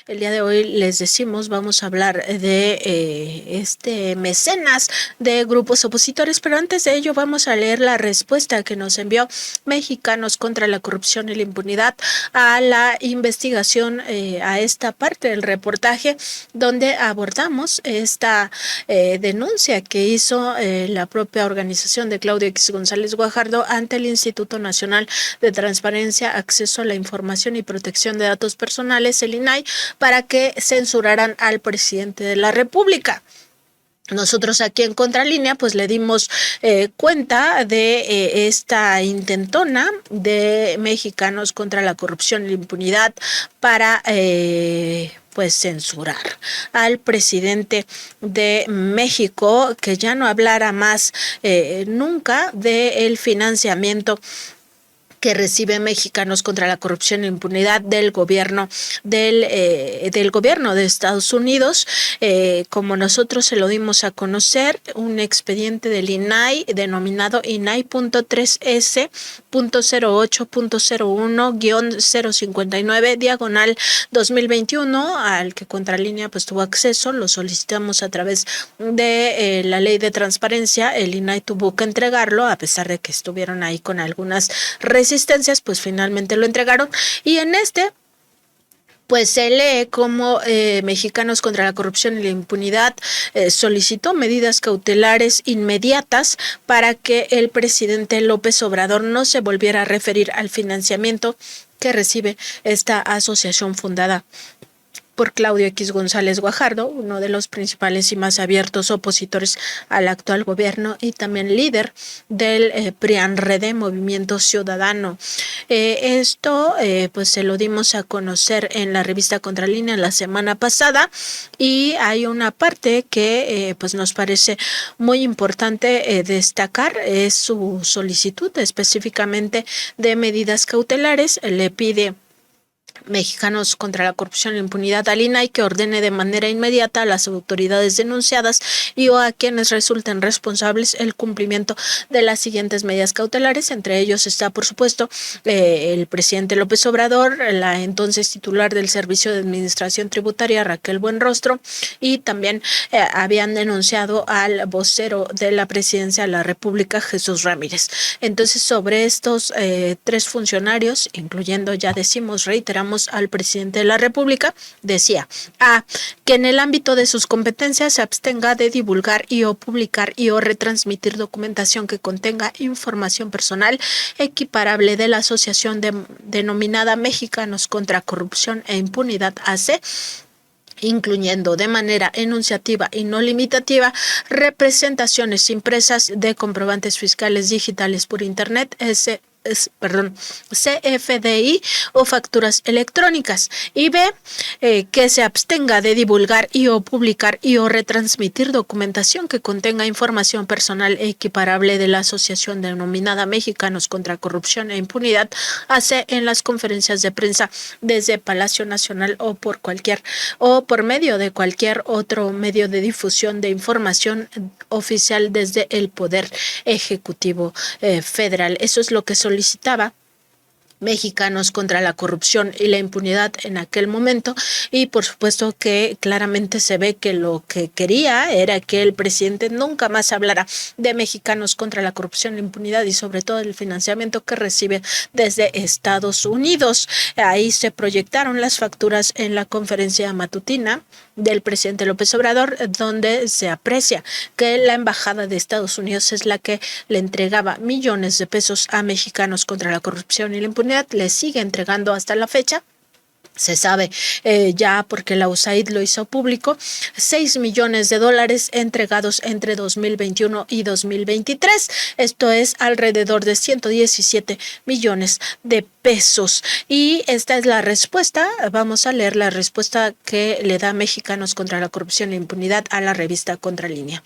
El día de hoy les decimos, vamos a hablar de este mecenas de grupos opositores, pero antes de ello vamos a leer la respuesta que nos envió Mexicanos contra la Corrupción y la Impunidad a la investigación, a esta parte del reportaje donde abordamos esta denuncia que hizo la propia organización de Claudio X. González Guajardo ante el Instituto Nacional de Transparencia, Acceso a la Información y Protección de Datos Personales, el INAI, para que censuraran al presidente de la República. Nosotros aquí en Contralínea pues le dimos cuenta de esta intentona de Mexicanos contra la Corrupción y la Impunidad para pues censurar al presidente de México, que ya no hablara más nunca del financiamiento que recibe Mexicanos contra la Corrupción e Impunidad del gobierno del gobierno de Estados Unidos. Como nosotros se lo dimos a conocer, un expediente del INAI denominado INAI.3S.01-059 al que Contralínea pues tuvo acceso. Lo solicitamos a través de la ley de transparencia. El INAI tuvo que entregarlo a pesar de que estuvieron ahí con algunas resistencias, pues finalmente lo entregaron, y en este pues se lee como Mexicanos contra la Corrupción y la Impunidad solicitó medidas cautelares inmediatas para que el presidente López Obrador no se volviera a referir al financiamiento que recibe esta asociación fundada por Claudio X. González Guajardo, uno de los principales y más abiertos opositores al actual gobierno y también líder del PRIAN-RD, Movimiento Ciudadano. Esto pues se lo dimos a conocer en la revista Contralínea la semana pasada, y hay una parte que pues nos parece muy importante destacar, es su solicitud específicamente de medidas cautelares. Le pide Mexicanos contra la Corrupción e la Impunidad al INAI que ordene de manera inmediata a las autoridades denunciadas y o a quienes resulten responsables el cumplimiento de las siguientes medidas cautelares. Entre ellos está, por supuesto, el presidente López Obrador, la entonces titular del Servicio de Administración Tributaria, Raquel Buenrostro, y también habían denunciado al vocero de la Presidencia de la República, Jesús Ramírez. Entonces, sobre estos tres funcionarios, incluyendo, ya decimos, reiteramos, al presidente de la República, decía: A, que en el ámbito de sus competencias se abstenga de divulgar y o publicar y o retransmitir documentación que contenga información personal equiparable de la asociación denominada Mexicanos contra Corrupción e Impunidad AC, incluyendo de manera enunciativa y no limitativa representaciones impresas de comprobantes fiscales digitales por internet, CFDI o facturas electrónicas. Y B, que se abstenga de divulgar y o publicar y o retransmitir documentación que contenga información personal equiparable de la asociación denominada Mexicanos contra Corrupción e Impunidad AC en las conferencias de prensa desde Palacio Nacional o por medio de cualquier otro medio de difusión de información oficial desde el Poder Ejecutivo Federal. Eso es lo que solicitaba Mexicanos contra la Corrupción y la Impunidad en aquel momento, y por supuesto que claramente se ve que lo que quería era que el presidente nunca más hablara de Mexicanos contra la Corrupción y la Impunidad y sobre todo el financiamiento que recibe desde Estados Unidos. Ahí se proyectaron las facturas en la conferencia matutina del presidente López Obrador, donde se aprecia que la embajada de Estados Unidos es la que le entregaba millones de pesos a Mexicanos contra la Corrupción y la Impunidad. Le sigue entregando hasta la fecha. Se sabe ya, porque la USAID lo hizo público, $6 millones entregados entre 2021 y 2023. Esto es alrededor de 117 millones de pesos. Y esta es la respuesta. Vamos a leer la respuesta que le da Mexicanos contra la Corrupción e Impunidad a la revista Contralínea.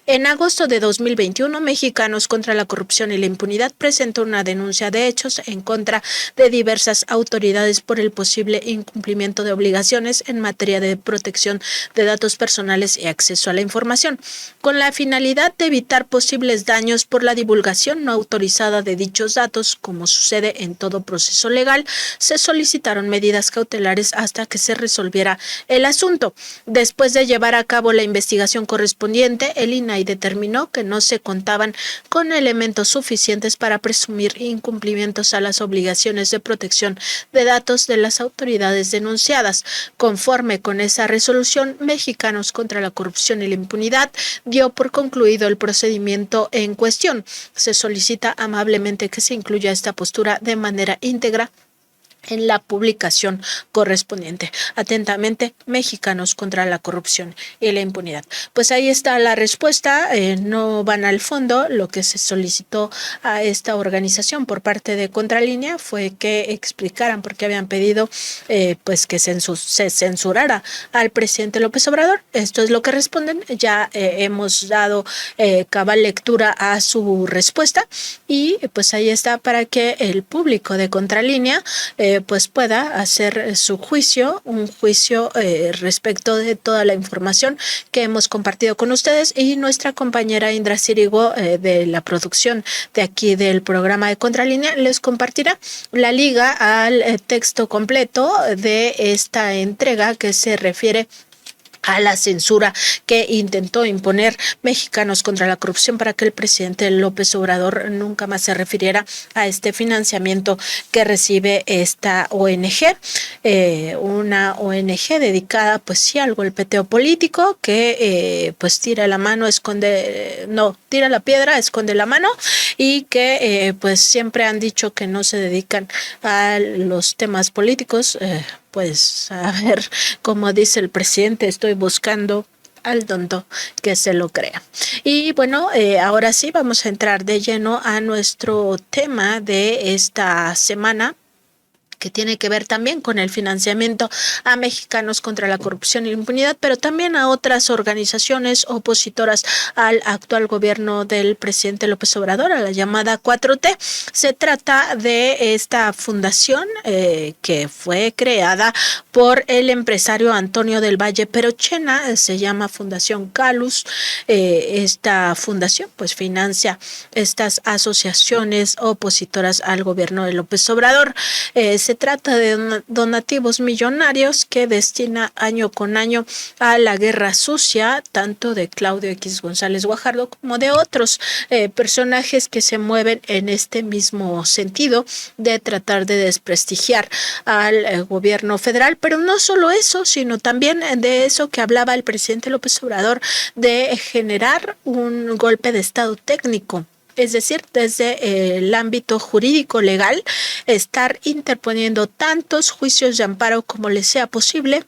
En agosto de 2021, Mexicanos contra la Corrupción y la Impunidad presentó una denuncia de hechos en contra de diversas autoridades por el posible incumplimiento de obligaciones en materia de protección de datos personales y acceso a la información, con la finalidad de evitar posibles daños por la divulgación no autorizada de dichos datos, como sucede en todo proceso proceso legal, se solicitaron medidas cautelares hasta que se resolviera el asunto. Después de llevar a cabo la investigación correspondiente, el INAI determinó que no se contaban con elementos suficientes para presumir incumplimientos a las obligaciones de protección de datos de las autoridades denunciadas. Conforme con esa resolución, Mexicanos contra la Corrupción y la Impunidad dio por concluido el procedimiento en cuestión. Se solicita amablemente que se incluya esta postura de manera íntegra en la publicación correspondiente. Atentamente, Mexicanos contra la Corrupción y la Impunidad. Pues ahí está la respuesta, no van al fondo. Lo que se solicitó a esta organización por parte de Contralínea fue que explicaran por qué habían pedido pues que se censurara al presidente López Obrador. Esto es lo que responden. Ya hemos dado cabal lectura a su respuesta y pues ahí está para que el público de Contralínea pues pueda hacer su juicio, un juicio respecto de toda la información que hemos compartido con ustedes, y nuestra compañera Indra Cirigo de la producción de aquí del programa de Contralínea les compartirá la liga al texto completo de esta entrega que se refiere a la censura que intentó imponer Mexicanos contra la Corrupción para que el presidente López Obrador nunca más se refiriera a este financiamiento que recibe esta ONG, una ONG dedicada pues sí al golpeteo político, que pues tira la piedra, esconde la mano, y que pues siempre han dicho que no se dedican a los temas políticos. Pues a ver, como dice el presidente, estoy buscando al tonto que se lo crea. Y bueno, ahora sí vamos a entrar de lleno a nuestro tema de esta semana, que tiene que ver también con el financiamiento a Mexicanos contra la Corrupción y la Impunidad, pero también a otras organizaciones opositoras al actual gobierno del presidente López Obrador, a la llamada 4T. Se trata de esta fundación que fue creada por el empresario Antonio del Valle Perochena, se llama Fundación Calus. Esta fundación pues financia estas asociaciones opositoras al gobierno de López Obrador. Se trata de donativos millonarios que destina año con año a la guerra sucia, tanto de Claudio X González Guajardo como de otros personajes que se mueven en este mismo sentido de tratar de desprestigiar al gobierno federal. Pero no solo eso, sino también de eso que hablaba el presidente López Obrador, de generar un golpe de estado técnico. Es decir, desde el ámbito jurídico legal, estar interponiendo tantos juicios de amparo como les sea posible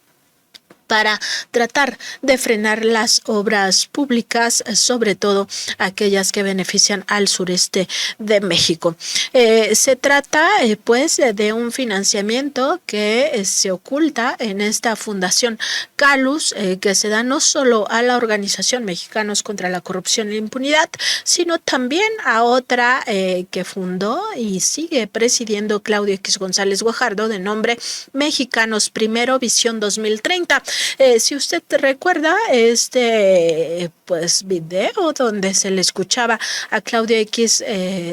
para tratar de frenar las obras públicas, sobre todo aquellas que benefician al sureste de México. Se trata pues de un financiamiento que se oculta en esta fundación Calus, que se da no solo a la organización Mexicanos contra la Corrupción y la Impunidad, sino también a otra que fundó y sigue presidiendo Claudio X González Guajardo, de nombre Mexicanos Primero Visión 2030. Si usted recuerda pues video donde se le escuchaba a Claudio X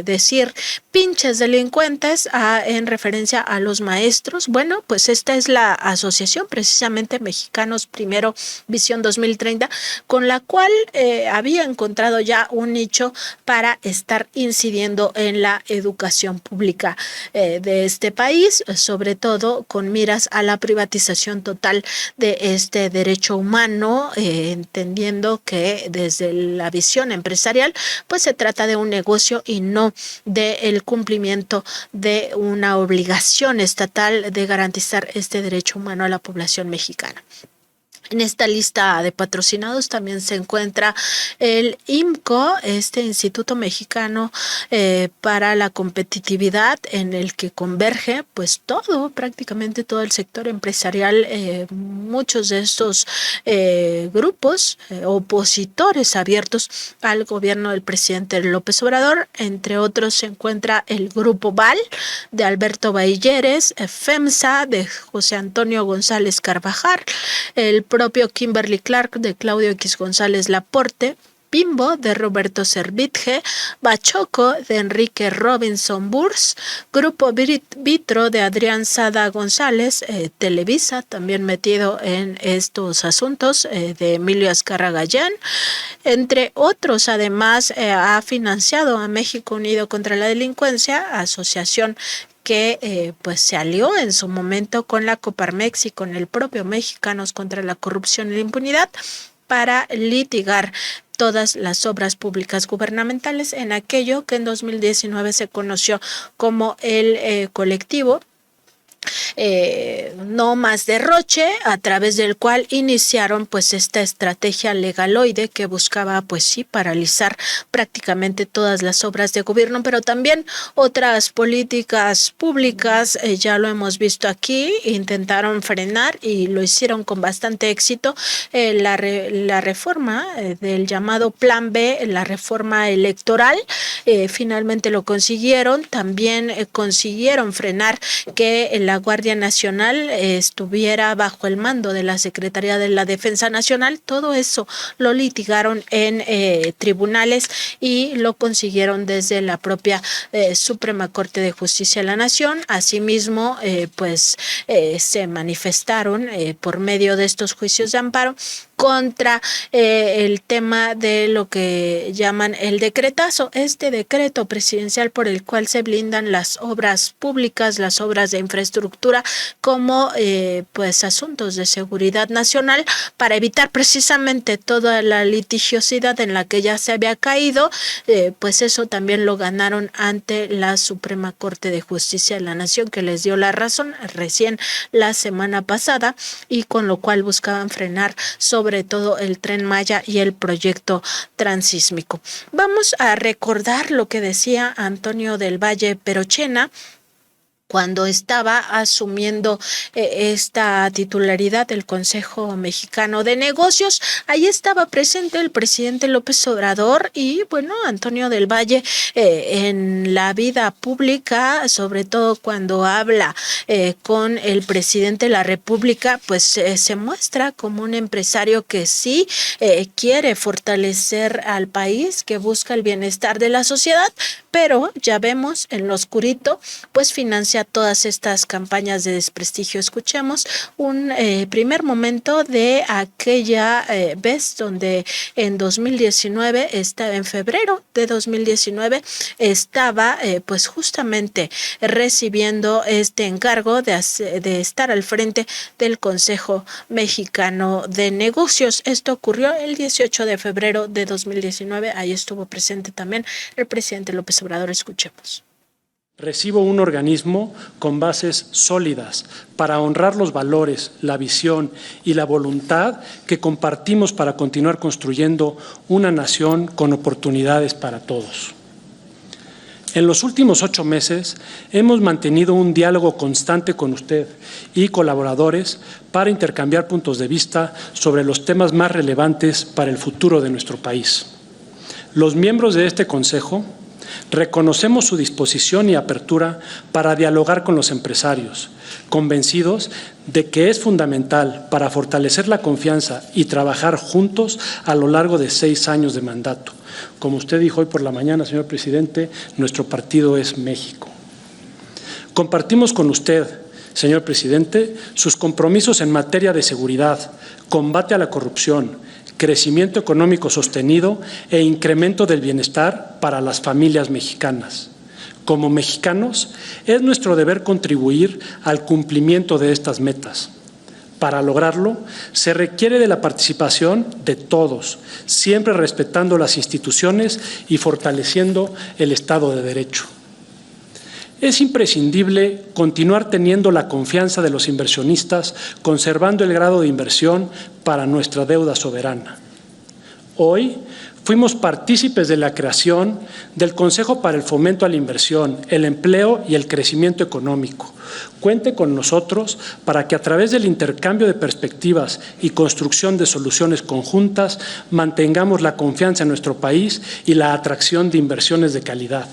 decir pinches delincuentes en referencia a los maestros, bueno, pues esta es la asociación precisamente Mexicanos Primero Visión 2030, con la cual había encontrado ya un nicho para estar incidiendo en la educación pública de este país, sobre todo con miras a la privatización total de este derecho humano, entendiendo que desde la visión empresarial pues se trata de un negocio y no del cumplimiento de una obligación estatal de garantizar este derecho humano a la población mexicana. En esta lista de patrocinados también se encuentra el IMCO, este Instituto Mexicano para la Competitividad, en el que converge pues prácticamente todo el sector empresarial. Muchos de estos grupos opositores abiertos al gobierno del presidente López Obrador. Entre otros se encuentra el Grupo VAL de Alberto Bailleres, FEMSA de José Antonio González Carvajal, el propio Kimberly Clark de Claudio X González Laporte, Bimbo de Roberto Servitje, Bachoco de Enrique Robinson Burs, Grupo Vitro de Adrián Sada González, Televisa también metido en estos asuntos, de Emilio Azcarra Gallán, entre otros. Además, ha financiado a México Unido contra la Delincuencia, asociación que pues se alió en su momento con la Coparmex y con el propio Mexicanos contra la Corrupción y la Impunidad para litigar todas las obras públicas gubernamentales en aquello que en 2019 se conoció como el colectivo No Más Derroche, a través del cual iniciaron pues esta estrategia legaloide que buscaba pues sí paralizar prácticamente todas las obras de gobierno, pero también otras políticas públicas. Ya lo hemos visto aquí, intentaron frenar y lo hicieron con bastante éxito, la reforma del llamado Plan B, la reforma electoral. Finalmente lo consiguieron. También consiguieron frenar que la Guardia Nacional estuviera bajo el mando de la Secretaría de la Defensa Nacional. Todo eso lo litigaron en tribunales y lo consiguieron desde la propia Suprema Corte de Justicia de la Nación. Asimismo, se manifestaron por medio de estos juicios de amparo contra el tema de lo que llaman el decretazo, este decreto presidencial por el cual se blindan las obras públicas, las obras de infraestructura como asuntos de seguridad nacional, para evitar precisamente toda la litigiosidad en la que ya se había caído. Pues eso también lo ganaron ante la Suprema Corte de Justicia de la Nación, que les dio la razón recién la semana pasada, y con lo cual buscaban frenar sobre todo el Tren Maya y el proyecto transísmico. Vamos a recordar lo que decía Antonio del Valle Perochena cuando estaba asumiendo esta titularidad del Consejo Mexicano de Negocios. Ahí estaba presente el presidente López Obrador y, bueno, Antonio del Valle en la vida pública, sobre todo cuando habla con el presidente de la República, pues se muestra como un empresario que sí quiere fortalecer al país, que busca el bienestar de la sociedad, pero ya vemos en lo oscurito, pues financia todas estas campañas de desprestigio. Escuchemos un primer momento de aquella vez donde en 2019, en febrero de 2019, estaba pues justamente recibiendo este encargo de estar al frente del Consejo Mexicano de Negocios. Esto ocurrió el 18 de febrero de 2019. Ahí estuvo presente también el presidente López Obrador. Escuchemos. Recibo un organismo con bases sólidas para honrar los valores, la visión y la voluntad que compartimos para continuar construyendo una nación con oportunidades para todos. En los últimos 8 meses hemos mantenido un diálogo constante con usted y colaboradores para intercambiar puntos de vista sobre los temas más relevantes para el futuro de nuestro país. Los miembros de este Consejo reconocemos su disposición y apertura para dialogar con los empresarios, convencidos de que es fundamental para fortalecer la confianza y trabajar juntos a lo largo de 6 años de mandato. Como usted dijo hoy por la mañana, señor presidente, nuestro partido es México. Compartimos con usted, señor presidente, sus compromisos en materia de seguridad, combate a la corrupción, crecimiento económico sostenido e incremento del bienestar para las familias mexicanas. Como mexicanos, es nuestro deber contribuir al cumplimiento de estas metas. Para lograrlo, se requiere de la participación de todos, siempre respetando las instituciones y fortaleciendo el Estado de Derecho. Es imprescindible continuar teniendo la confianza de los inversionistas, conservando el grado de inversión para nuestra deuda soberana. Hoy fuimos partícipes de la creación del Consejo para el Fomento a la Inversión, el Empleo y el Crecimiento Económico. Cuente con nosotros para que a través del intercambio de perspectivas y construcción de soluciones conjuntas mantengamos la confianza en nuestro país y la atracción de inversiones de calidad.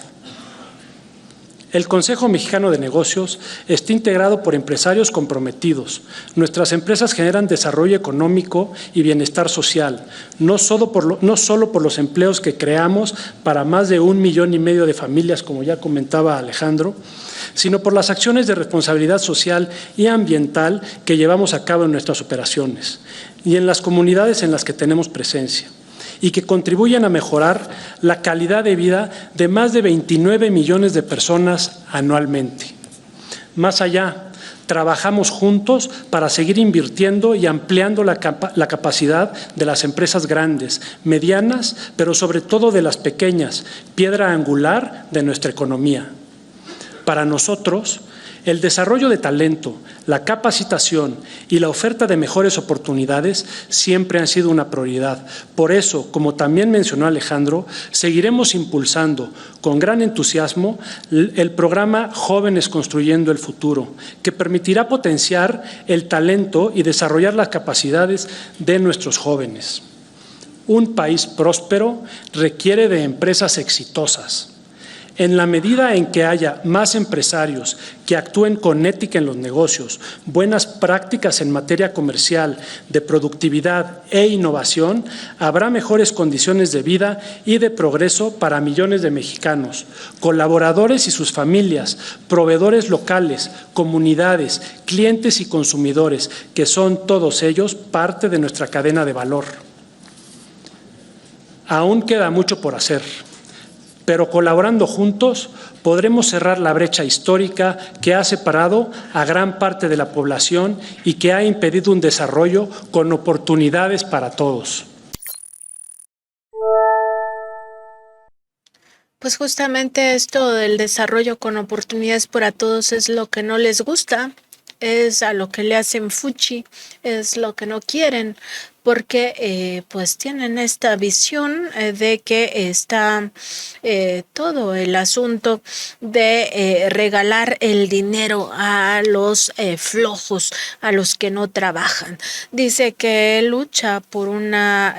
El Consejo Mexicano de Negocios está integrado por empresarios comprometidos. Nuestras empresas generan desarrollo económico y bienestar social, no solo por los empleos que creamos para más de 1,5 millones de familias, como ya comentaba Alejandro, sino por las acciones de responsabilidad social y ambiental que llevamos a cabo en nuestras operaciones y en las comunidades en las que tenemos presencia, y que contribuyen a mejorar la calidad de vida de más de 29 millones de personas anualmente. Más allá, trabajamos juntos para seguir invirtiendo y ampliando la capacidad de las empresas grandes, medianas, pero sobre todo de las pequeñas, piedra angular de nuestra economía. Para nosotros, el desarrollo de talento, la capacitación y la oferta de mejores oportunidades siempre han sido una prioridad. Por eso, como también mencionó Alejandro, seguiremos impulsando con gran entusiasmo el programa Jóvenes Construyendo el Futuro, que permitirá potenciar el talento y desarrollar las capacidades de nuestros jóvenes. Un país próspero requiere de empresas exitosas. En la medida en que haya más empresarios que actúen con ética en los negocios, buenas prácticas en materia comercial, de productividad e innovación, habrá mejores condiciones de vida y de progreso para millones de mexicanos, colaboradores y sus familias, proveedores locales, comunidades, clientes y consumidores, que son todos ellos parte de nuestra cadena de valor. Aún queda mucho por hacer, pero colaborando juntos podremos cerrar la brecha histórica que ha separado a gran parte de la población y que ha impedido un desarrollo con oportunidades para todos. Pues justamente esto del desarrollo con oportunidades para todos es lo que no les gusta, es a lo que le hacen fuchi, es lo que no quieren, porque pues tienen esta visión de que está todo el asunto de regalar el dinero a los flojos, a los que no trabajan. Dice que lucha por una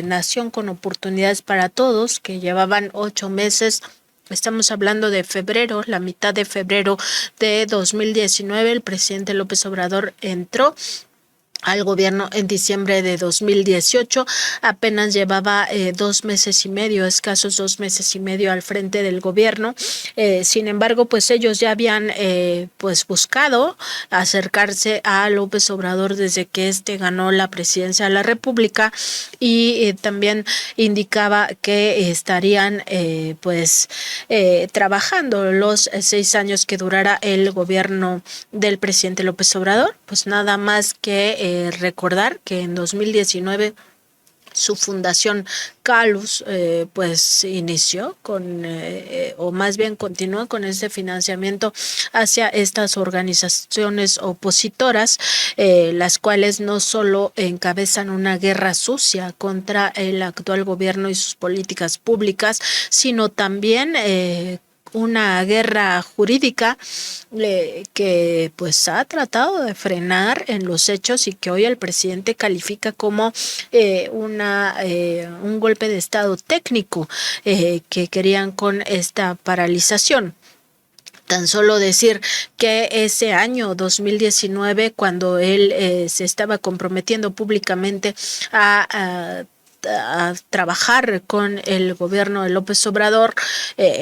nación con oportunidades para todos, que llevaban 8 meses. Estamos hablando de febrero, la mitad de febrero de 2019, el presidente López Obrador entró al gobierno en diciembre de 2018, apenas llevaba 2 meses y medio, escasos 2 meses y medio al frente del gobierno. Sin embargo, pues ellos ya habían pues buscado acercarse a López Obrador desde que ganó la presidencia de la República, y también indicaba que estarían trabajando los 6 años que durara el gobierno del presidente López Obrador. Pues nada más que recordar que en 2019 su fundación Calus pues inició con o más bien continuó con este financiamiento hacia estas organizaciones opositoras, las cuales no solo encabezan una guerra sucia contra el actual gobierno y sus políticas públicas, sino también una guerra jurídica que pues ha tratado de frenar en los hechos, y que hoy el presidente califica como un golpe de estado técnico que querían con esta paralización. Tan solo decir que ese año 2019, cuando él se estaba comprometiendo públicamente a trabajar con el gobierno de López Obrador,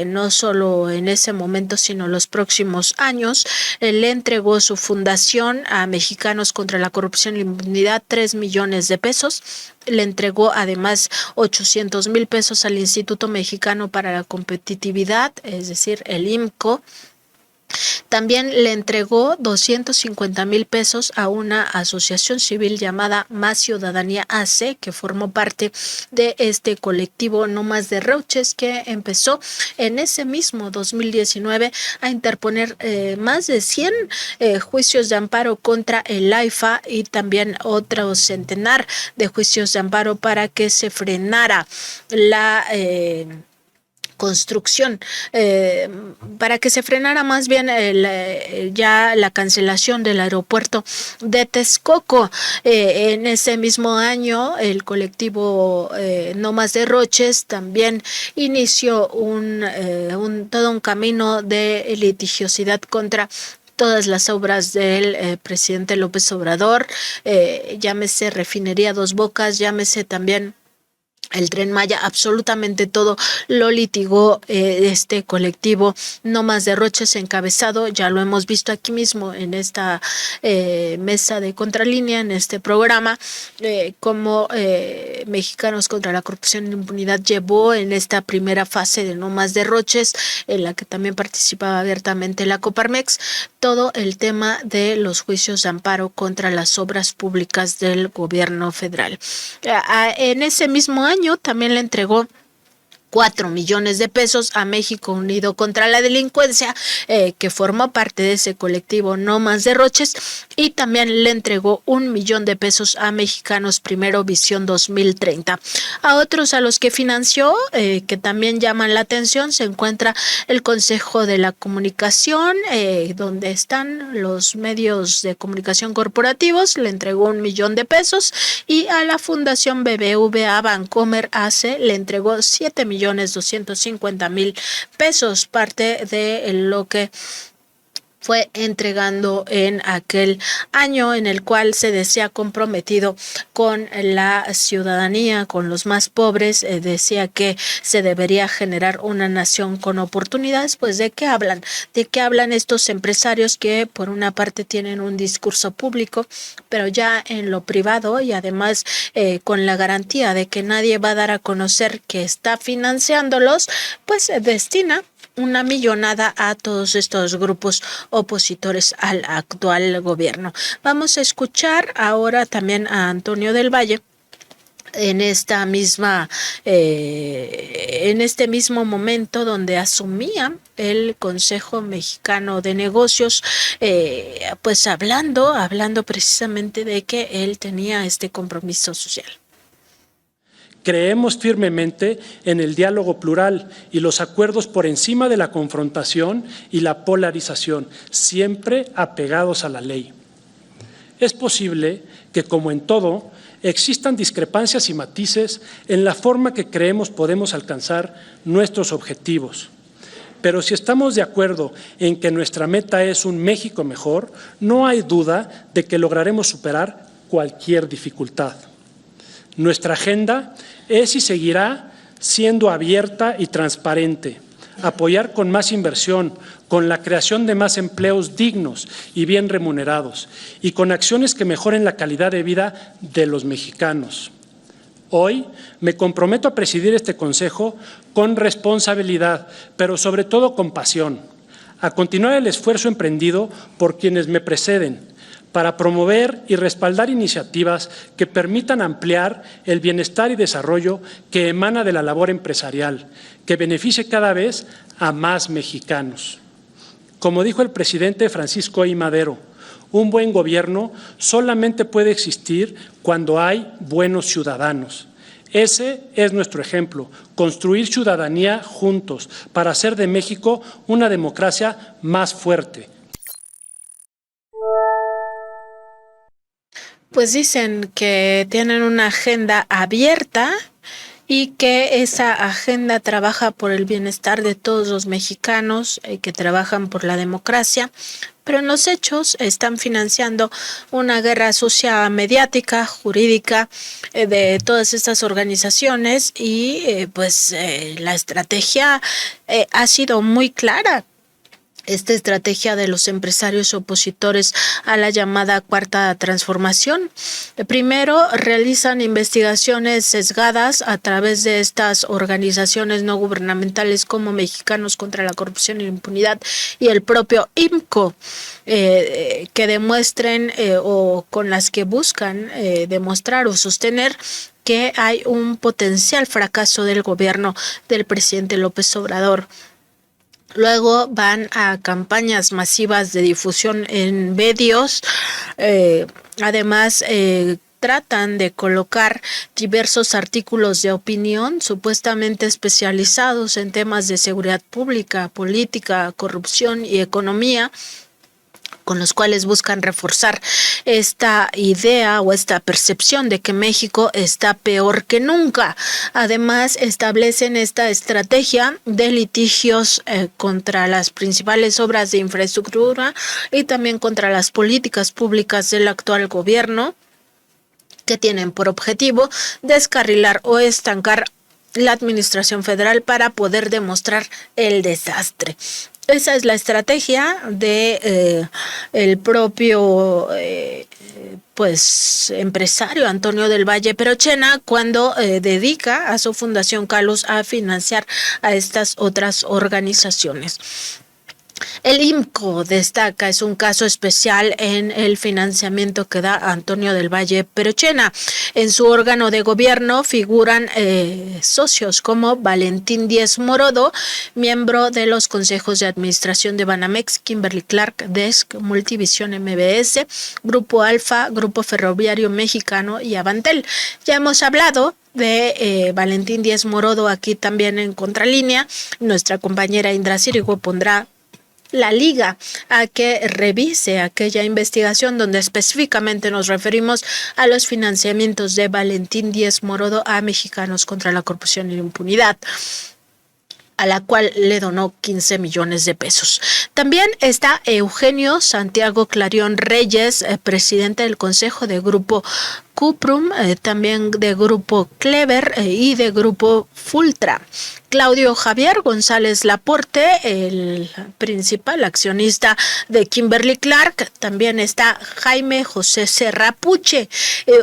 no solo en ese momento, sino los próximos años, le entregó su fundación a Mexicanos contra la Corrupción y la Impunidad, 3 millones de pesos. Le entregó además 800,000 pesos al Instituto Mexicano para la Competitividad, es decir, el IMCO. También le entregó 250,000 pesos a una asociación civil llamada Más Ciudadanía AC, que formó parte de este colectivo No Más Derroches, que empezó en ese mismo 2019 a interponer más de 100 juicios de amparo contra el AIFA, y también otro centenar de juicios de amparo para que se frenara construcción, para que se frenara más bien ya la cancelación del aeropuerto de Texcoco. En ese mismo año, el colectivo No Más Derroches también inició todo un camino de litigiosidad contra todas las obras del presidente López Obrador, llámese Refinería Dos Bocas, llámese también el Tren Maya, absolutamente todo lo litigó este colectivo No Más Derroches encabezado, ya lo hemos visto aquí mismo en esta mesa de Contralínea, en este programa, como Mexicanos contra la Corrupción y la Impunidad llevó en esta primera fase de No Más Derroches, en la que también participaba abiertamente la Coparmex, todo el tema de los juicios de amparo contra las obras públicas del gobierno federal. En ese mismo año también le entregó 4 millones de pesos a México Unido contra la Delincuencia, que formó parte de ese colectivo No Más Derroches, y también le entregó 1 millón de pesos a Mexicanos Primero Visión 2030. A otros a los que financió, que también llaman la atención, se encuentra el Consejo de la Comunicación, donde están los medios de comunicación corporativos, le entregó 1 millón de pesos, y a la Fundación BBVA Bancomer ACE le entregó 7.250.000 pesos, parte de lo que fue entregando en aquel año en el cual se decía comprometido con la ciudadanía, con los más pobres, decía que se debería generar una nación con oportunidades. Pues ¿de qué hablan? ¿De qué hablan estos empresarios que por una parte tienen un discurso público, pero ya en lo privado, y además con la garantía de que nadie va a dar a conocer que está financiándolos, pues destina una millonada a todos estos grupos opositores al actual gobierno? Vamos a escuchar ahora también a Antonio del Valle en esta misma en este mismo momento donde asumía el Consejo Mexicano de Negocios, pues hablando precisamente de que él tenía este compromiso social. Creemos firmemente en el diálogo plural y los acuerdos por encima de la confrontación y la polarización, siempre apegados a la ley. Es posible que, como en todo, existan discrepancias y matices en la forma que creemos podemos alcanzar nuestros objetivos. Pero si estamos de acuerdo en que nuestra meta es un México mejor, no hay duda de que lograremos superar cualquier dificultad. Nuestra agenda es y seguirá siendo abierta y transparente, apoyar con más inversión, con la creación de más empleos dignos y bien remunerados, y con acciones que mejoren la calidad de vida de los mexicanos. Hoy me comprometo a presidir este Consejo con responsabilidad, pero sobre todo con pasión, a continuar el esfuerzo emprendido por quienes me preceden, para promover y respaldar iniciativas que permitan ampliar el bienestar y desarrollo que emana de la labor empresarial, que beneficie cada vez a más mexicanos. Como dijo el presidente Francisco I. Madero, un buen gobierno solamente puede existir cuando hay buenos ciudadanos. Ese es nuestro ejemplo, construir ciudadanía juntos para hacer de México una democracia más fuerte. Pues dicen que tienen una agenda abierta y que esa agenda trabaja por el bienestar de todos los mexicanos, que trabajan por la democracia, pero en los hechos están financiando una guerra sucia mediática, jurídica, de todas estas organizaciones, y la estrategia ha sido muy clara. Esta estrategia de los empresarios opositores a la llamada Cuarta Transformación. Primero, realizan investigaciones sesgadas a través de estas organizaciones no gubernamentales como Mexicanos contra la Corrupción y la Impunidad y el propio IMCO, que demuestren o con las que buscan demostrar o sostener que hay un potencial fracaso del gobierno del presidente López Obrador. Luego van a campañas masivas de difusión en medios, además tratan de colocar diversos artículos de opinión supuestamente especializados en temas de seguridad pública, política, corrupción y economía, con los cuales buscan reforzar esta idea o esta percepción de que México está peor que nunca. Además, establecen esta estrategia de litigios contra las principales obras de infraestructura y también contra las políticas públicas del actual gobierno, que tienen por objetivo descarrilar o estancar la administración federal para poder demostrar el desastre. Esa es la estrategia de el propio empresario Antonio del Valle Perochena cuando dedica a su fundación Calus a financiar a estas otras organizaciones. El IMCO destaca, es un caso especial en el financiamiento que da Antonio del Valle Perochena. En su órgano de gobierno figuran socios como Valentín Díez Morodo, miembro de los consejos de administración de Banamex, Kimberly Clark, Desk, Multivisión MBS, Grupo Alfa, Grupo Ferroviario Mexicano y Avantel. Ya hemos hablado de Valentín Díez Morodo aquí también en Contralínea. Nuestra compañera Indra Cirigo pondrá la liga a que revise aquella investigación donde específicamente nos referimos a los financiamientos de Valentín Díez Morodo a Mexicanos contra la Corrupción y la Impunidad, a la cual le donó 15 millones de pesos. También está Eugenio Santiago Clarión Reyes, presidente del Consejo de Grupo Cuprum, también de Grupo Clever y de Grupo Fultra. Claudio Javier González Laporte, el principal accionista de Kimberly Clark. También está Jaime José Serrapuche.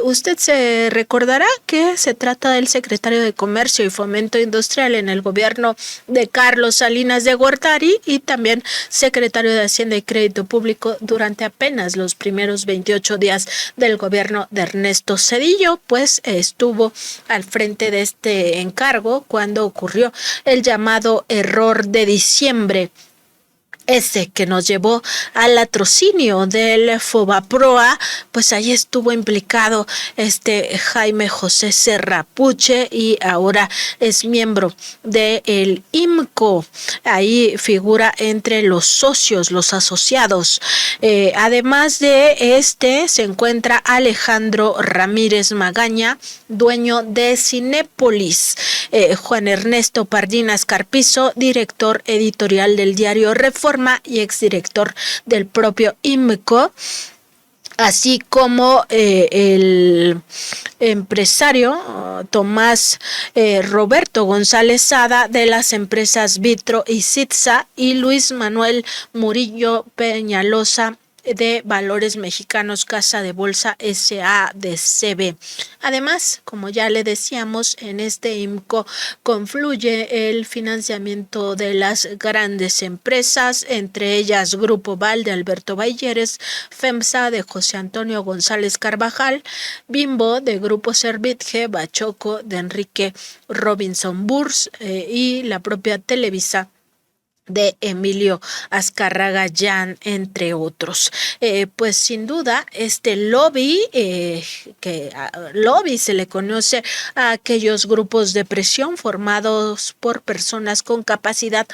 Usted se recordará que se trata del secretario de Comercio y Fomento Industrial en el gobierno de Carlos Salinas de Gortari y también secretario de Hacienda y Crédito Público durante apenas los primeros 28 días del gobierno de Ernesto Zedillo, pues estuvo al frente de este encargo cuando ocurrió el llamado error de diciembre, ese que nos llevó al latrocinio del Fobaproa. Pues ahí estuvo implicado Jaime José Serrapuche y ahora es miembro del IMCO. Ahí figura entre los socios, los asociados. Además de se encuentra Alejandro Ramírez Magaña, dueño de Cinépolis. Juan Ernesto Pardinas Carpizo, director editorial del diario Reforma y exdirector del propio IMCO, así como el empresario Tomás Roberto González Sada de las empresas Vitro y Citza, y Luis Manuel Murillo Peñalosa de Valores Mexicanos Casa de Bolsa SADCB. Además, como ya le decíamos, en este IMCO confluye el financiamiento de las grandes empresas, entre ellas Grupo Val de Alberto Balleres, FEMSA de José Antonio González Carvajal, Bimbo de Grupo Servitje, Bachoco de Enrique Robinson Burs y la propia Televisa de Emilio Azcárraga Llán, entre otros. Pues sin duda este lobby, lobby se le conoce a aquellos grupos de presión formados por personas con capacidad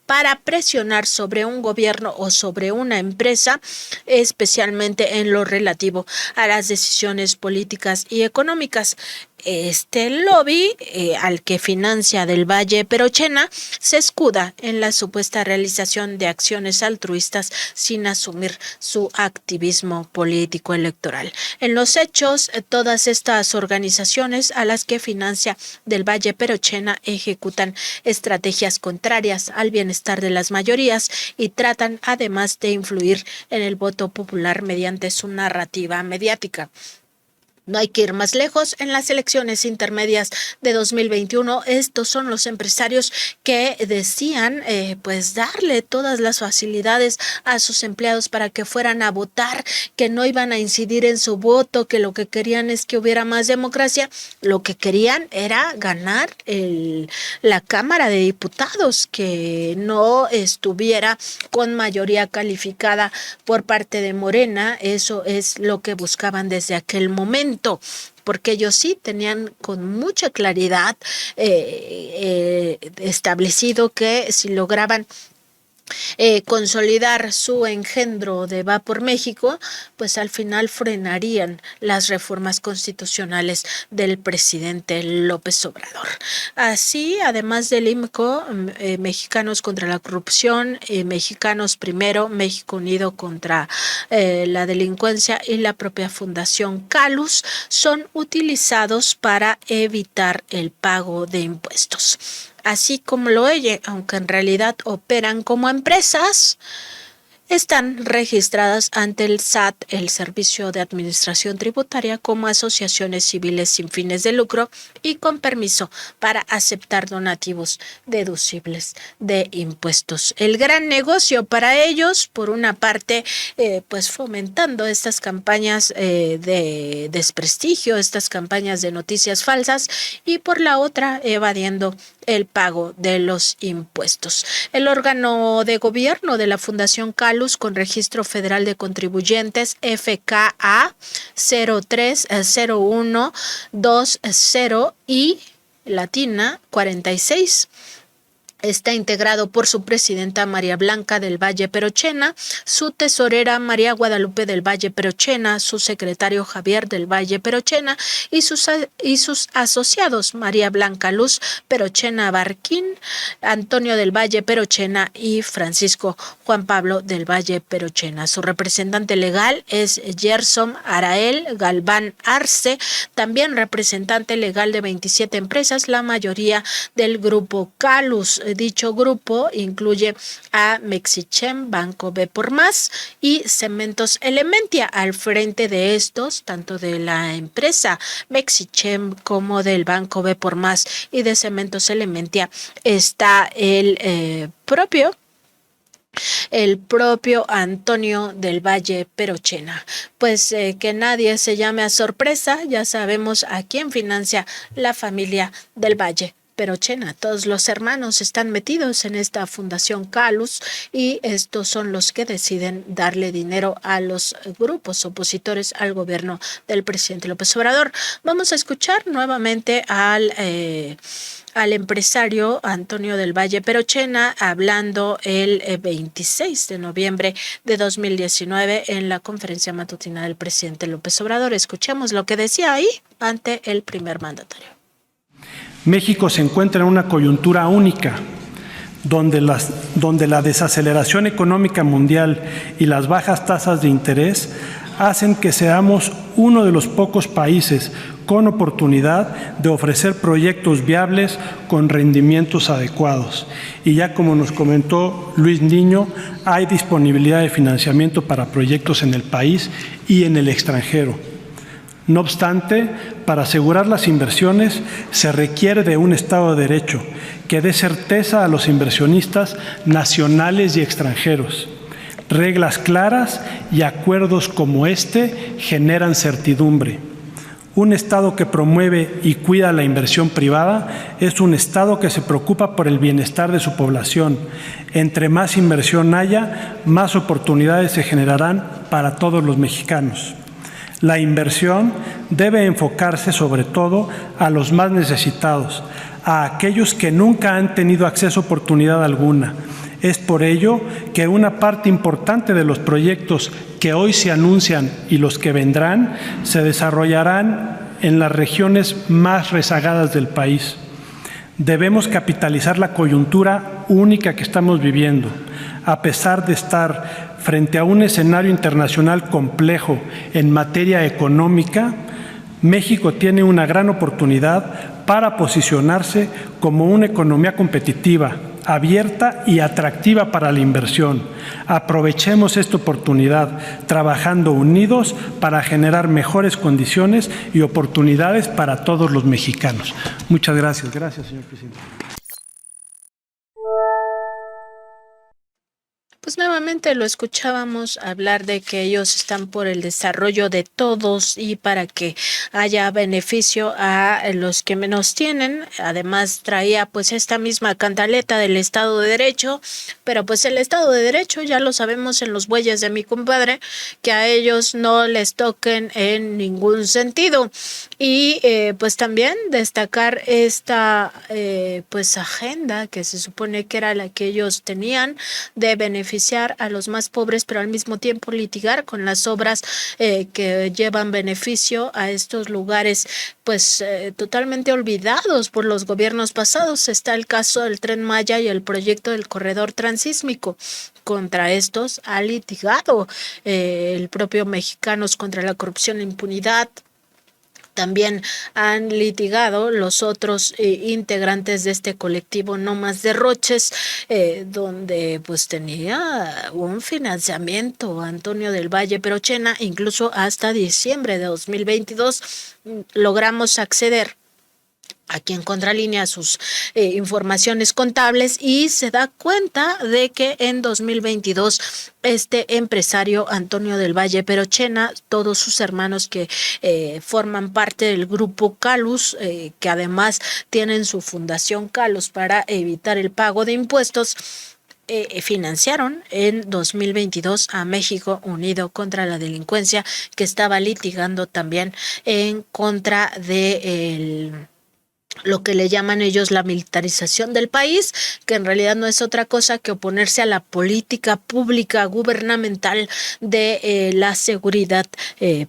para presionar sobre un gobierno o sobre una empresa, especialmente en lo relativo a las decisiones políticas y económicas. Este lobby, al que financia del Valle Perochena, se escuda en la supuesta realización de acciones altruistas sin asumir su activismo político electoral. En los hechos, todas estas organizaciones a las que financia del Valle Perochena ejecutan estrategias contrarias al bienestar de las mayorías y tratan además de influir en el voto popular mediante su narrativa mediática. No hay que ir más lejos. En las elecciones intermedias de 2021, estos son los empresarios que decían pues darle todas las facilidades a sus empleados para que fueran a votar, que no iban a incidir en su voto, que lo que querían es que hubiera más democracia. Lo que querían era ganar la Cámara de Diputados, que no estuviera con mayoría calificada por parte de Morena. Eso es lo que buscaban desde aquel momento. punto, porque ellos sí tenían con mucha claridad establecido que si lograban consolidar su engendro de Va por México, pues al final frenarían las reformas constitucionales del presidente López Obrador. Así, además del IMCO, Mexicanos contra la Corrupción, Mexicanos Primero, México Unido contra la Delincuencia y la propia Fundación Calus son utilizados para evitar el pago de impuestos. Así como lo oye, aunque en realidad operan como empresas, están registradas ante el SAT, el Servicio de Administración Tributaria, como asociaciones civiles sin fines de lucro y con permiso para aceptar donativos deducibles de impuestos. El gran negocio para ellos, por una parte, pues fomentando estas campañas de desprestigio, estas campañas de noticias falsas, y por la otra, evadiendo el pago de los impuestos. El órgano de gobierno de la Fundación Calus, con registro federal de contribuyentes FKA 030120 y latina 46, está integrado por su presidenta María Blanca del Valle Perochena, su tesorera María Guadalupe del Valle Perochena, su secretario Javier del Valle Perochena y sus asociados María Blanca Luz Perochena Barquín, Antonio del Valle Perochena y Francisco Juan Pablo del Valle Perochena. Su representante legal es Gerson Arael Galván Arce, también representante legal de 27 empresas, la mayoría del grupo Calus. Dicho grupo incluye a Mexichem, Banco B por Más y Cementos Elementia. Al frente de estos, tanto de la empresa Mexichem como del Banco B por Más y de Cementos Elementia, está el propio Antonio del Valle Perochena. Pues que nadie se llame a sorpresa, ya sabemos a quién financia la familia del Valle Perochena. Todos los hermanos están metidos en esta Fundación Calus y estos son los que deciden darle dinero a los grupos opositores al gobierno del presidente López Obrador. Vamos a escuchar nuevamente al empresario Antonio del Valle Perochena hablando el 26 de noviembre de 2019 en la conferencia matutina del presidente López Obrador. Escuchemos lo que decía ahí ante el primer mandatario. México se encuentra en una coyuntura única, donde la desaceleración económica mundial y las bajas tasas de interés hacen que seamos uno de los pocos países con oportunidad de ofrecer proyectos viables con rendimientos adecuados. Y ya como nos comentó Luis Niño, hay disponibilidad de financiamiento para proyectos en el país y en el extranjero. No obstante, para asegurar las inversiones se requiere de un Estado de Derecho que dé certeza a los inversionistas nacionales y extranjeros. Reglas claras y acuerdos como este generan certidumbre. Un Estado que promueve y cuida la inversión privada es un Estado que se preocupa por el bienestar de su población. Entre más inversión haya, más oportunidades se generarán para todos los mexicanos. La inversión debe enfocarse sobre todo a los más necesitados, a aquellos que nunca han tenido acceso a oportunidad alguna. Es por ello que una parte importante de los proyectos que hoy se anuncian y los que vendrán se desarrollarán en las regiones más rezagadas del país. Debemos capitalizar la coyuntura única que estamos viviendo. A pesar de estar frente a un escenario internacional complejo en materia económica, México tiene una gran oportunidad para posicionarse como una economía competitiva, abierta y atractiva para la inversión. Aprovechemos esta oportunidad, trabajando unidos para generar mejores condiciones y oportunidades para todos los mexicanos. Muchas gracias. Gracias, señor presidente. Pues nuevamente lo escuchábamos hablar de que ellos están por el desarrollo de todos y para que haya beneficio a los que menos tienen. Además traía pues esta misma cantaleta del Estado de Derecho, pero pues el Estado de Derecho ya lo sabemos en los bueyes de mi compadre, que a ellos no les toquen en ningún sentido. Y pues también destacar esta pues agenda que se supone que era la que ellos tenían de beneficiar a los más pobres, pero al mismo tiempo litigar con las obras que llevan beneficio a estos lugares pues totalmente olvidados por los gobiernos pasados. Está el caso del Tren Maya y el proyecto del corredor transísmico. Contra estos ha litigado el propio Mexicanos contra la corrupción e impunidad. También han litigado los otros integrantes de este colectivo No Más Derroches, donde pues tenía un financiamiento Antonio del Valle Perochena, incluso hasta diciembre de 2022 logramos acceder aquí en Contralínea sus informaciones contables y se da cuenta de que en 2022 este empresario Antonio del Valle Perochena, todos sus hermanos que forman parte del grupo Calus, que además tienen su fundación Calus para evitar el pago de impuestos, financiaron en 2022 a México Unido contra la Delincuencia, que estaba litigando también en contra de lo que le llaman ellos la militarización del país, que en realidad no es otra cosa que oponerse a la política pública gubernamental de la seguridad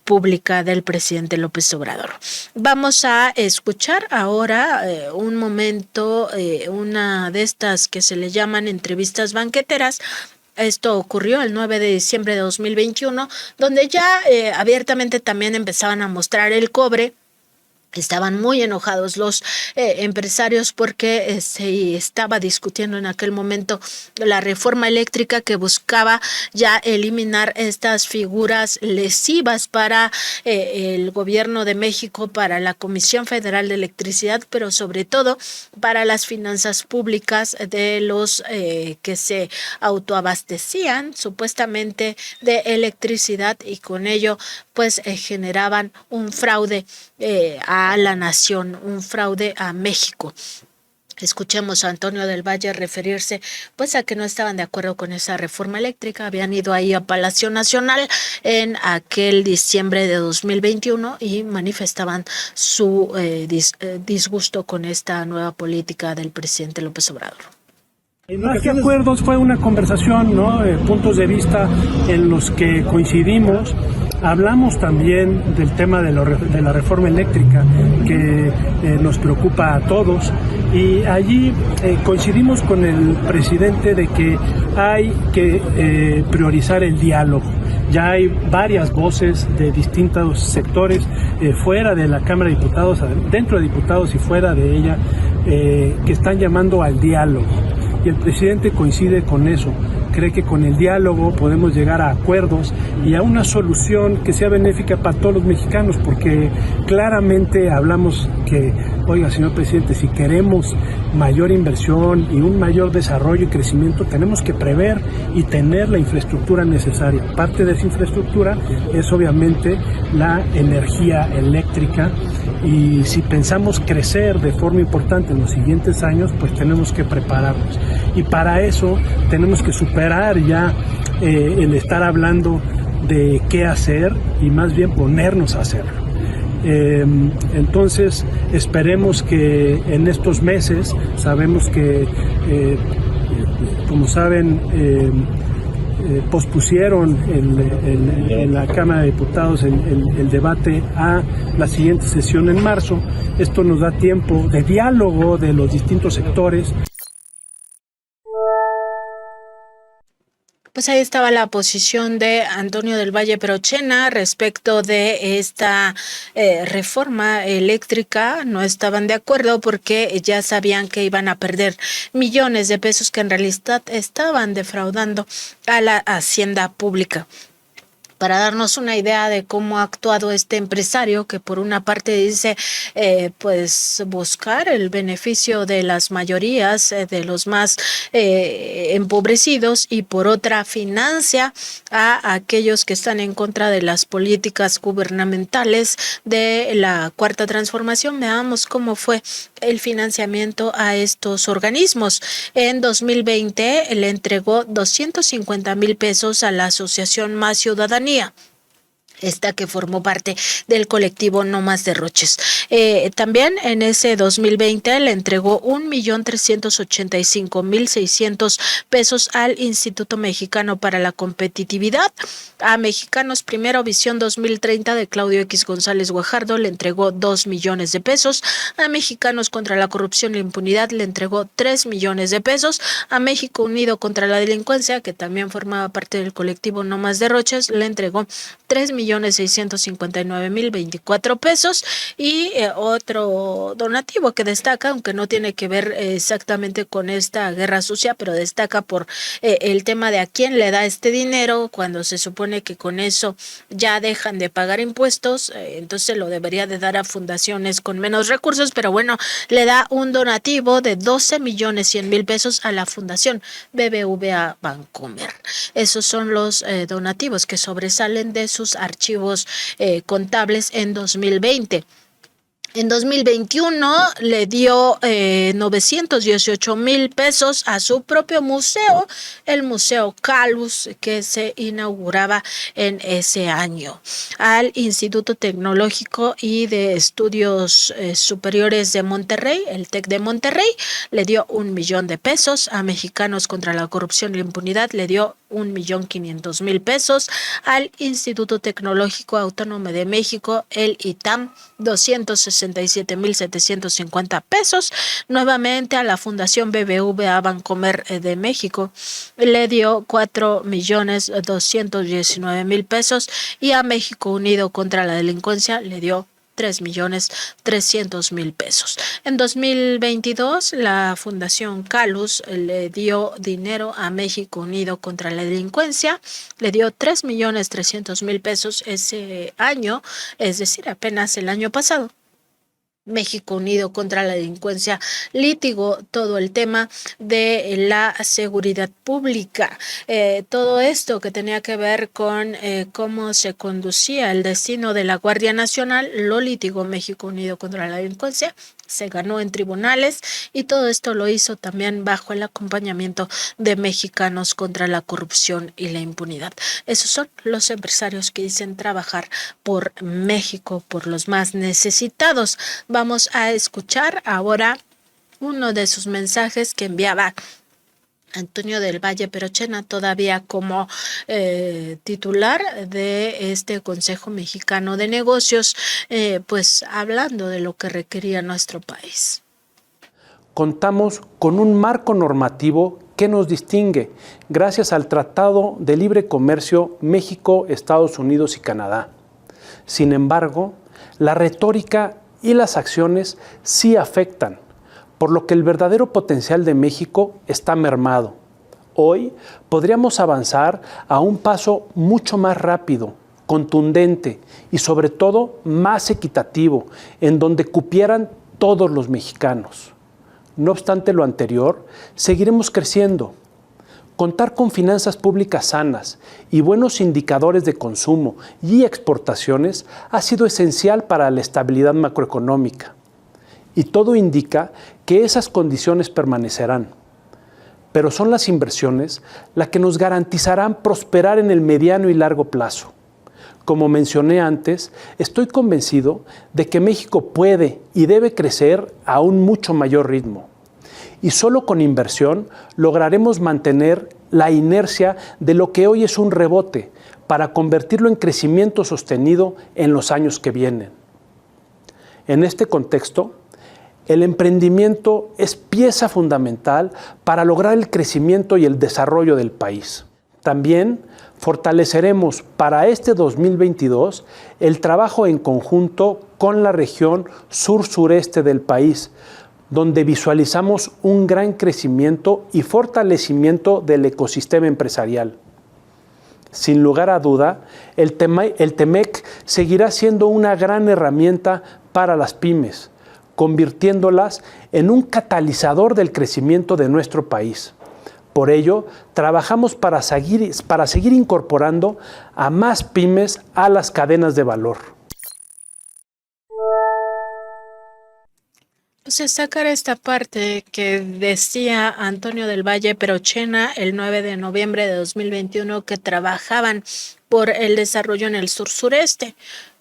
pública del presidente López Obrador. Vamos a escuchar ahora un momento, una de estas que se le llaman entrevistas banqueteras. Esto ocurrió el 9 de diciembre de 2021, donde ya abiertamente también empezaban a mostrar el cobre. Estaban muy enojados los empresarios porque se estaba discutiendo en aquel momento la reforma eléctrica que buscaba ya eliminar estas figuras lesivas para el gobierno de México, para la Comisión Federal de Electricidad, pero sobre todo para las finanzas públicas de los que se autoabastecían supuestamente de electricidad y con ello pues generaban un fraude a la nación, un fraude a México. Escuchemos a Antonio del Valle referirse pues a que no estaban de acuerdo con esa reforma eléctrica, habían ido ahí a Palacio Nacional en aquel diciembre de 2021 y manifestaban su disgusto con esta nueva política del presidente López Obrador. Más que acuerdos, fue una conversación, ¿no? Puntos de vista en los que coincidimos. Hablamos también del tema de la reforma eléctrica que nos preocupa a todos y allí coincidimos con el presidente de que hay que priorizar el diálogo. Ya hay varias voces de distintos sectores fuera de la Cámara de Diputados, dentro de diputados y fuera de ella, que están llamando al diálogo. Y el presidente coincide con eso, cree que con el diálogo podemos llegar a acuerdos y a una solución que sea benéfica para todos los mexicanos, porque claramente hablamos que, oiga, señor presidente, si queremos mayor inversión y un mayor desarrollo y crecimiento, tenemos que prever y tener la infraestructura necesaria. Parte de esa infraestructura es obviamente la energía eléctrica y si pensamos crecer de forma importante en los siguientes años, pues tenemos que prepararnos. Y para eso tenemos que superar ya el estar hablando de qué hacer y más bien ponernos a hacerlo. Entonces esperemos que en estos meses, sabemos que como saben pospusieron en la Cámara de Diputados el debate a la siguiente sesión en marzo. Esto nos da tiempo de diálogo de los distintos sectores. Pues ahí estaba la posición de Antonio del Valle Perochena respecto de esta reforma eléctrica. No estaban de acuerdo porque ya sabían que iban a perder millones de pesos que en realidad estaban defraudando a la hacienda pública. para darnos una idea de cómo ha actuado este empresario, que por una parte dice pues buscar el beneficio de las mayorías, de los más empobrecidos, y por otra financia a aquellos que están en contra de las políticas gubernamentales de la Cuarta Transformación. Veamos cómo fue el financiamiento a estos organismos. En 2020 le entregó 250,000 pesos a la Asociación Más Ciudadanía, esta que formó parte del colectivo No Más Derroches. También en ese 2020 le entregó 1,385,600 pesos al Instituto Mexicano para la Competitividad. A Mexicanos Primero Visión 2030 de Claudio X González Guajardo le entregó 2 millones de pesos. A Mexicanos contra la Corrupción y la Impunidad le entregó 3 millones de pesos. A México Unido contra la Delincuencia, que también formaba parte del colectivo No Más Derroches, le entregó 3,659,024 pesos. Y otro donativo que destaca, aunque no tiene que ver exactamente con esta guerra sucia, pero destaca por el tema de a quién le da este dinero, cuando se supone que con eso ya dejan de pagar impuestos, entonces lo debería de dar a fundaciones con menos recursos, pero bueno, le da un donativo de 12,100,000 pesos a la Fundación BBVA Bancomer. Esos son los donativos que sobresalen de sus archivos contables en 2020. En 2021 le dio 918,000 pesos a su propio museo, el Museo Calus, que se inauguraba en ese año. Al Instituto Tecnológico y de Estudios Superiores de Monterrey, el TEC de Monterrey, le dio 1 millón de pesos. A Mexicanos contra la Corrupción y la Impunidad le dio 1,500,000 pesos. Al Instituto Tecnológico Autónomo de México, el ITAM, 267,750 pesos. Nuevamente a la Fundación BBVA Bancomer de México le dio 4,219,000 pesos, y a México Unido contra la Delincuencia le dio 3,300,000 pesos. En 2022, la Fundación Calus le dio dinero a México Unido contra la Delincuencia, le dio 3,300,000 pesos ese año, es decir, apenas el año pasado. México Unido contra la Delincuencia litigó todo el tema de la seguridad pública. Todo esto que tenía que ver con cómo se conducía el destino de la Guardia Nacional lo litigó México Unido contra la Delincuencia. Se ganó en tribunales, y todo esto lo hizo también bajo el acompañamiento de Mexicanos contra la Corrupción y la Impunidad. Esos son los empresarios que dicen trabajar por México, por los más necesitados. Vamos a escuchar ahora uno de sus mensajes que enviaba Antonio del Valle Perochena, todavía como titular de este Consejo Mexicano de Negocios, pues hablando de lo que requería nuestro país. Contamos con un marco normativo que nos distingue gracias al Tratado de Libre Comercio México, Estados Unidos y Canadá. Sin embargo, la retórica y las acciones sí afectan, por lo que el verdadero potencial de México está mermado. Hoy podríamos avanzar a un paso mucho más rápido, contundente y sobre todo más equitativo, en donde cupieran todos los mexicanos. No obstante lo anterior, seguiremos creciendo. Contar con finanzas públicas sanas y buenos indicadores de consumo y exportaciones ha sido esencial para la estabilidad macroeconómica. Y todo indica que esas condiciones permanecerán. Pero son las inversiones las que nos garantizarán prosperar en el mediano y largo plazo. Como mencioné antes, estoy convencido de que México puede y debe crecer a un mucho mayor ritmo. Y solo con inversión lograremos mantener la inercia de lo que hoy es un rebote para convertirlo en crecimiento sostenido en los años que vienen. En este contexto, el emprendimiento es pieza fundamental para lograr el crecimiento y el desarrollo del país. También fortaleceremos para este 2022 el trabajo en conjunto con la región sur-sureste del país, donde visualizamos un gran crecimiento y fortalecimiento del ecosistema empresarial. Sin lugar a duda, el TEMEC seguirá siendo una gran herramienta para las pymes, convirtiéndolas en un catalizador del crecimiento de nuestro país. Por ello, trabajamos para seguir incorporando a más pymes a las cadenas de valor. Pues destacar esta parte que decía Antonio del Valle Perochena el 9 de noviembre de 2021 que trabajaban por el desarrollo en el sur-sureste.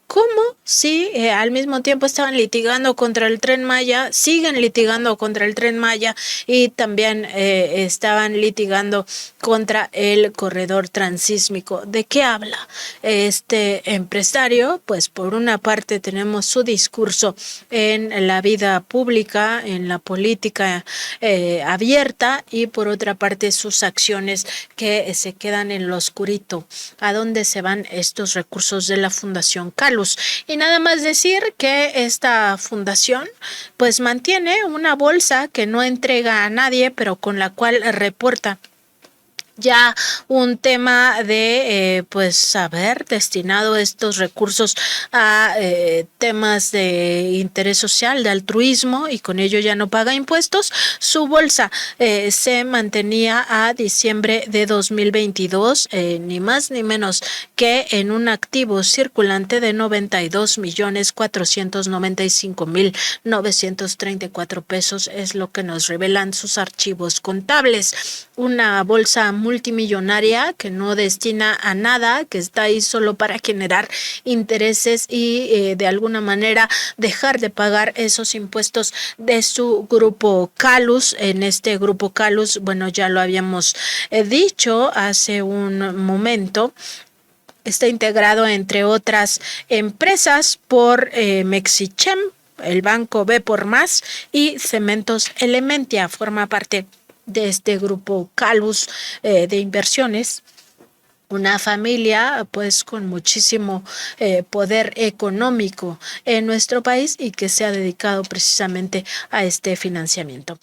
¿Cómo? Sí, al mismo tiempo estaban litigando contra el Tren Maya, siguen litigando contra el Tren Maya y también estaban litigando contra el corredor transísmico. ¿De qué habla este empresario? Pues por una parte tenemos su discurso en la vida pública, en la política abierta, y por otra parte sus acciones que se quedan en lo oscurito. ¿A dónde se van estos recursos de la Fundación Calus? Y nada más decir que esta fundación pues mantiene una bolsa que no entrega a nadie, pero con la cual reporta ya un tema de pues haber destinado estos recursos a temas de interés social, de altruismo, y con ello ya no paga impuestos. Su bolsa se mantenía a diciembre de 2022 ni más ni menos que en un activo circulante de 92,495,934 pesos, es lo que nos revelan sus archivos contables. Una bolsa multimillonaria que no destina a nada, que está ahí solo para generar intereses y de alguna manera dejar de pagar esos impuestos de su grupo Calus. En este grupo Calus, bueno, ya lo habíamos dicho hace un momento, está integrado entre otras empresas por Mexichem, el banco B por Más y Cementos Elementia. Forma parte de este grupo Calus de inversiones. Una familia pues con muchísimo poder económico en nuestro país y que se ha dedicado precisamente a este financiamiento.